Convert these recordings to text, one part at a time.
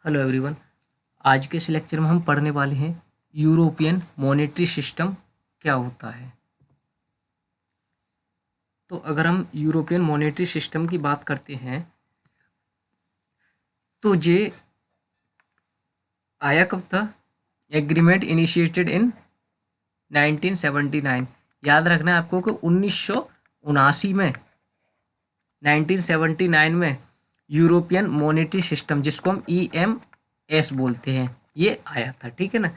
Hello everyone. आज के इस लेक्चर में हम पढ़ने वाले हैं यूरोपियन मॉनेटरी सिस्टम क्या होता है। तो अगर हम यूरोपियन मॉनेटरी सिस्टम की बात करते हैं तो ये आया कब था? Agreement initiated in 1979। याद रखना है आपको कि 1979 में 1979 में यूरोपियन मॉनेटरी सिस्टम, जिसको हम EMS बोलते हैं, ये आया था। ठीक है ना।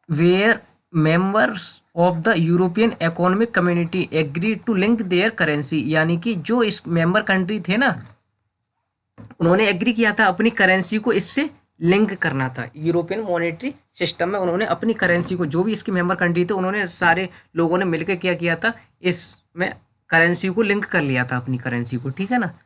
where members of the European Economic Community agreed to link their currency, यानी कि जो इस मेंबर कंट्री थे ना, उन्होंने एग्री किया था अपनी करेंसी को इससे लिंक करना था। यूरोपियन मॉनेटरी सिस्टम में उन्होंने अपनी करेंसी को, जो भी इसके मेंबर कंट्री थे, उन्होंने सारे लोगों ने मिलकर क्या किया था, इसमें करेंसी को लिंक कर लिया था अपनी करेंसी को। ठीक है ना।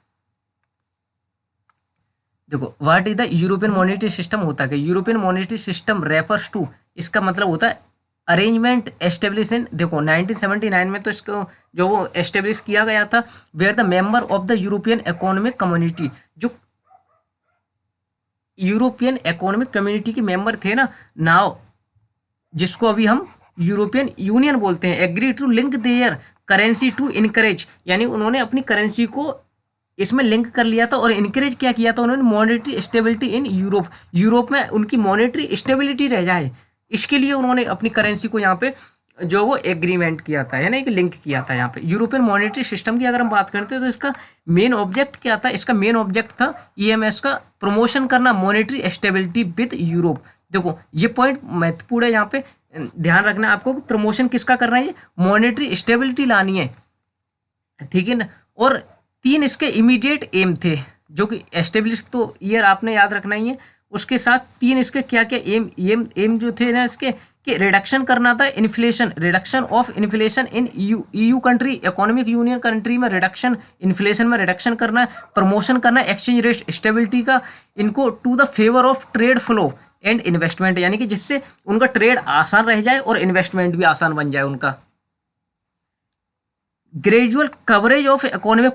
देखो, what is the European monetary system होता है। European monetary system refers to, इसका मतलब होता है अरेंजमेंट एस्टेब्लिश इन, देखो 1979 में तो इसको जो वो एस्टेब्लिश किया गया था, where the member of the European economic community, जो यूरोपियन इकोनॉमिक कम्युनिटी के मेंबर थे ना, नाउ जिसको अभी हम यूरोपियन यूनियन बोलते हैं, agree to link their currency to encourage, यानी उन्होंने अपनी करेंसी को इसमें लिंक कर लिया था और इनकरेज क्या किया था उन्होंने, monetary stability in Europe, Europe में उनकी मॉनेटरी स्टेबिलिटी रह जाए, इसके लिए उन्होंने अपनी करेंसी को यहाँ पे जो वो एग्रीमेंट किया था, है ना, एक लिंक किया था यहाँ पे। यूरोपियन मॉनेटरी सिस्टम की अगर हम बात करते हैं तो इसका मेन ऑब्जेक्ट क्या था? इसका मेन ऑब्जेक्ट था EMS का प्रमोशन करना मॉनेटरी स्टेबिलिटी विद यूरोप। देखो ये पॉइंट महत्वपूर्ण है, यहाँ पे ध्यान रखना आपको कि प्रमोशन किसका करना है, मॉनेटरी स्टेबिलिटी लानी है। ठीक है ना। और 3 इसके इमीडिएट एम थे, जो कि एस्टेब्लिश तो ईयर आपने याद रखना ही है, उसके साथ 3 इसके क्या क्या एम जो थे ना इसके, कि रिडक्शन करना था inflation, reduction of inflation in EU country, economic union country में रिडक्शन, इन्फ्लेशन में रिडक्शन करना है, प्रमोशन करना है एक्सचेंज रेट स्टेबिलिटी का, इनको to the favour of trade flow and investment, यानी कि जिससे उनका ट्रेड आसान रह जाए और इन्वेस्टमेंट भी आसान बन जाए उनका। Gradual coverage of economic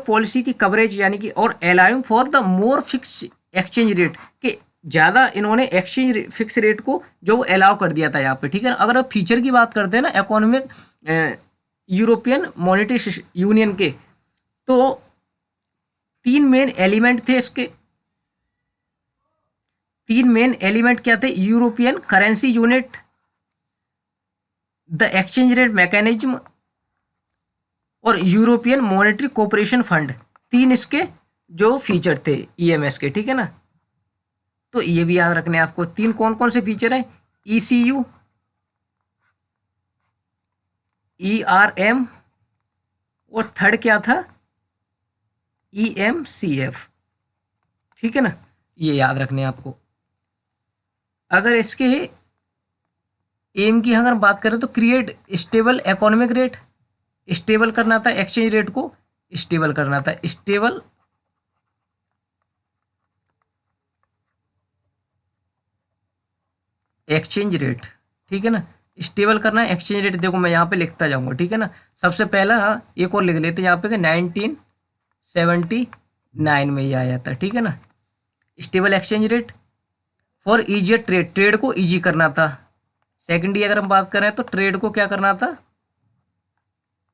policy की कवरेज, यानी कि और allowing for the more fix exchange rate, के ज़्यादा इन्होंने एक्सचेंज फिक्स रेट को जो अलाउ कर दिया था यहाँ पे। ठीक है ना। अगर आप फीचर की बात करते हैं ना इकोनॉमिक यूरोपियन मॉनेटरी यूनियन के, तो 3 मेन एलिमेंट थे इसके। 3 मेन एलिमेंट क्या थे? European currency unit, the exchange rate mechanism और यूरोपियन मॉनेटरी कोऑपरेशन फंड। 3 इसके जो फीचर थे EMS के। ठीक है ना। तो ये भी याद रखने आपको 3 कौन कौन से फीचर हैं, ECU, ERM और थर्ड क्या था, EMCF। ठीक है ना। ये याद रखने आपको। अगर इसके एम की अगर बात करें तो create stable economic rate, stable करना था एक्सचेंज रेट को, स्टेबल करना था, स्टेबल एक्सचेंज रेट। ठीक है ना। स्टेबल करना है एक्सचेंज रेट। देखो मैं यहाँ पे लिखता जाऊंगा। ठीक है ना। सबसे पहला एक और लिख लेते हैं यहाँ पे कि 1979 में ये आया था। ठीक है ना। Stable exchange rate for easier trade, trade को ईजी करना था। सेकेंडली अगर हम बात करें तो ट्रेड को क्या करना था,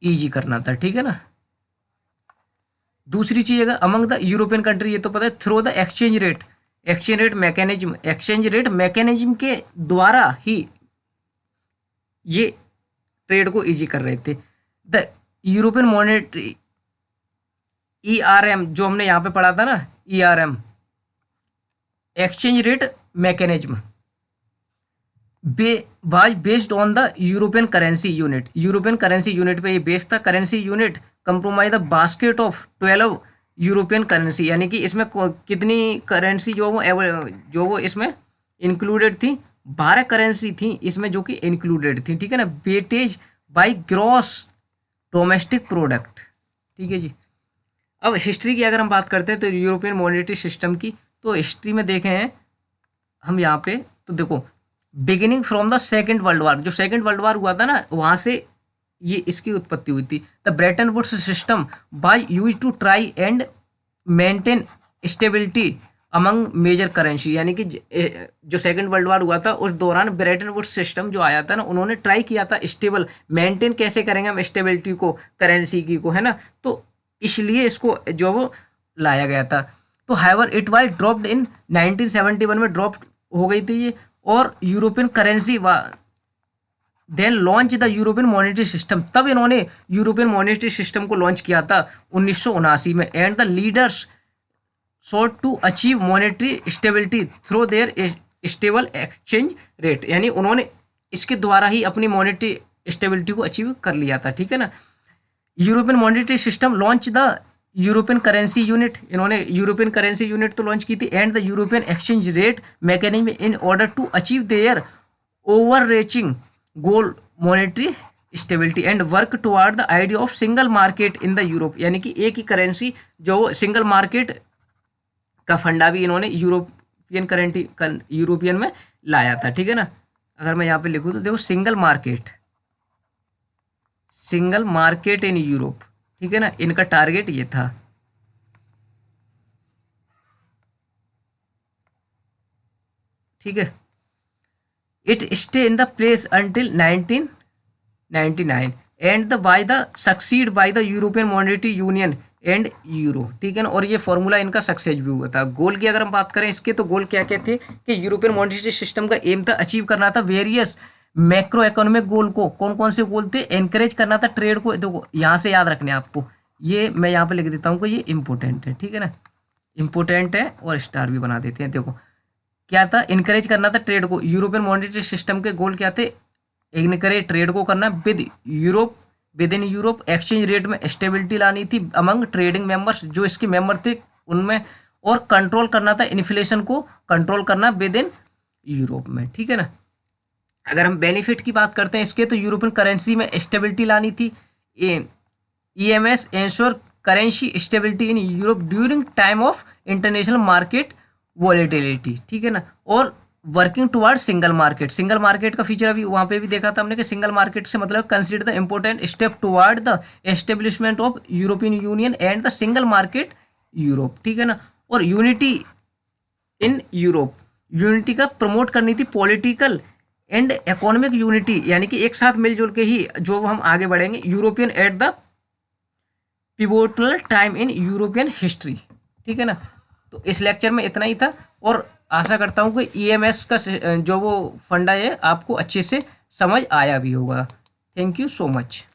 ईजी करना था। ठीक है ना। दूसरी चीज अगर अमंग द यूरोपियन कंट्री, ये तो पता है, through the exchange rate, exchange rate mechanism, exchange rate mechanism के द्वारा ही ये ट्रेड को इजी कर रहे थे। द यूरोपियन मॉनेटरी ERM जो हमने यहाँ पे पढ़ा था ना, ERM exchange rate mechanism was based on the European currency unit, European currency unit पे ये बेस्ड था। Currency unit compromise the basket of 12 European currency, यानी कि इसमें कितनी करेंसी जो वो इसमें इंक्लूडेड थी, 12 करेंसी थी इसमें जो कि इंक्लूडेड थी। ठीक है ना। Weightage by gross domestic product. ठीक है जी। अब हिस्ट्री की अगर हम बात करते हैं तो यूरोपियन मॉनेटरी सिस्टम की, तो हिस्ट्री में देखे हैं हम यहाँ पे, तो देखो beginning from the second world war, जो सेकेंड वर्ल्ड वार हुआ था ना, वहाँ से ये इसकी उत्पत्ति हुई थी। The Bretton Woods system by use to try and maintain stability among major currency, यानी कि जो सेकंड वर्ल्ड वॉर हुआ था उस दौरान ब्रेटन वुड्स सिस्टम जो आया था ना, उन्होंने ट्राई किया था स्टेबल मेंटेन कैसे करेंगे हम स्टेबिलिटी को करेंसी की को, है ना, तो इसलिए इसको जो वो लाया गया था। तो however it was dropped in 1971 में ड्रॉप हो गई थी ये, और European currency then launch the European monetary system, तब इन्होंने यूरोपियन मॉनेटरी सिस्टम को लॉन्च किया था 1979 में। And the leaders sought to achieve monetary stability through their stable exchange rate, यानी उन्होंने इसके द्वारा ही अपनी मॉनेटरी स्टेबिलिटी को अचीव कर लिया था, ठीक है ना। European monetary system launch the European currency unit, इन्होंने यूरोपियन करेंसी यूनिट तो लॉन्च की थी, and the European exchange rate mechanism in order to achieve their over reaching goal monetary stability and work toward the idea of single market in the Europe, यानी कि एक ही currency जो single market का फंडा भी इन्होंने यूरोपियन में लाया था, ठीक है ना। अगर मैं यहाँ पे लिखूँ तो देखो सिंगल मार्केट इन यूरोप, ठीक है ना, इनका टारगेट ये था। ठीक है, it stay in the place until 1999 and the by the succeed by the European monetary union and euro, ठीक है ना। और ये फॉर्मूला इनका सक्सेस भी हुआ था। गोल की अगर हम बात करें इसके, तो गोल क्या क्या थे कि यूरोपियन मॉनेटरी सिस्टम का एम था अचीव करना था वेरियस मैक्रो इकोनॉमिक गोल को। कौन कौन से गोल थे? एनकरेज करना था ट्रेड को, देखो यहाँ से याद रखने आपको, ये मैं यहाँ पे लिख देता हूँ कि ये इंपॉर्टेंट है, ठीक है ना, इंपॉर्टेंट है, और स्टार भी बना देते हैं। देखो क्या था, इनकरेज करना था ट्रेड को। यूरोपियन मॉनेटरी सिस्टम के गोल क्या थे? इनकरेज ट्रेड को करना with in Europe, exchange rate में स्टेबिलिटी लानी थी अमंग ट्रेडिंग मेंबर्स, जो इसके मेंबर थे उनमें, और कंट्रोल करना था इन्फ्लेशन को, कंट्रोल करना विद इन यूरोप में, ठीक है ना। अगर हम बेनिफिट की बात करते हैं इसके, तो यूरोपियन करेंसी में स्टेबिलिटी लानी थी। EMS ensure currency stability in Europe during time of international market volatility, ठीक है ना। और वर्किंग टुवार्ड सिंगल मार्केट का फीचर अभी वहाँ पे भी देखा था हमने कि सिंगल मार्केट से मतलब consider the important step toward the establishment of European union and the single market Europe, ठीक है ना। और यूनिटी इन यूरोप, यूनिटी का प्रमोट करनी थी, पॉलिटिकल एंड इकोनॉमिक यूनिटी, यानी कि एक साथ मिलजुल के ही जो हम आगे बढ़ेंगे। European at the pivotal time in European history, ठीक है ना। तो इस लेक्चर में इतना ही था, और आशा करता हूँ कि EMS का जो वो फंडा है आपको अच्छे से समझ आया भी होगा। Thank you so much.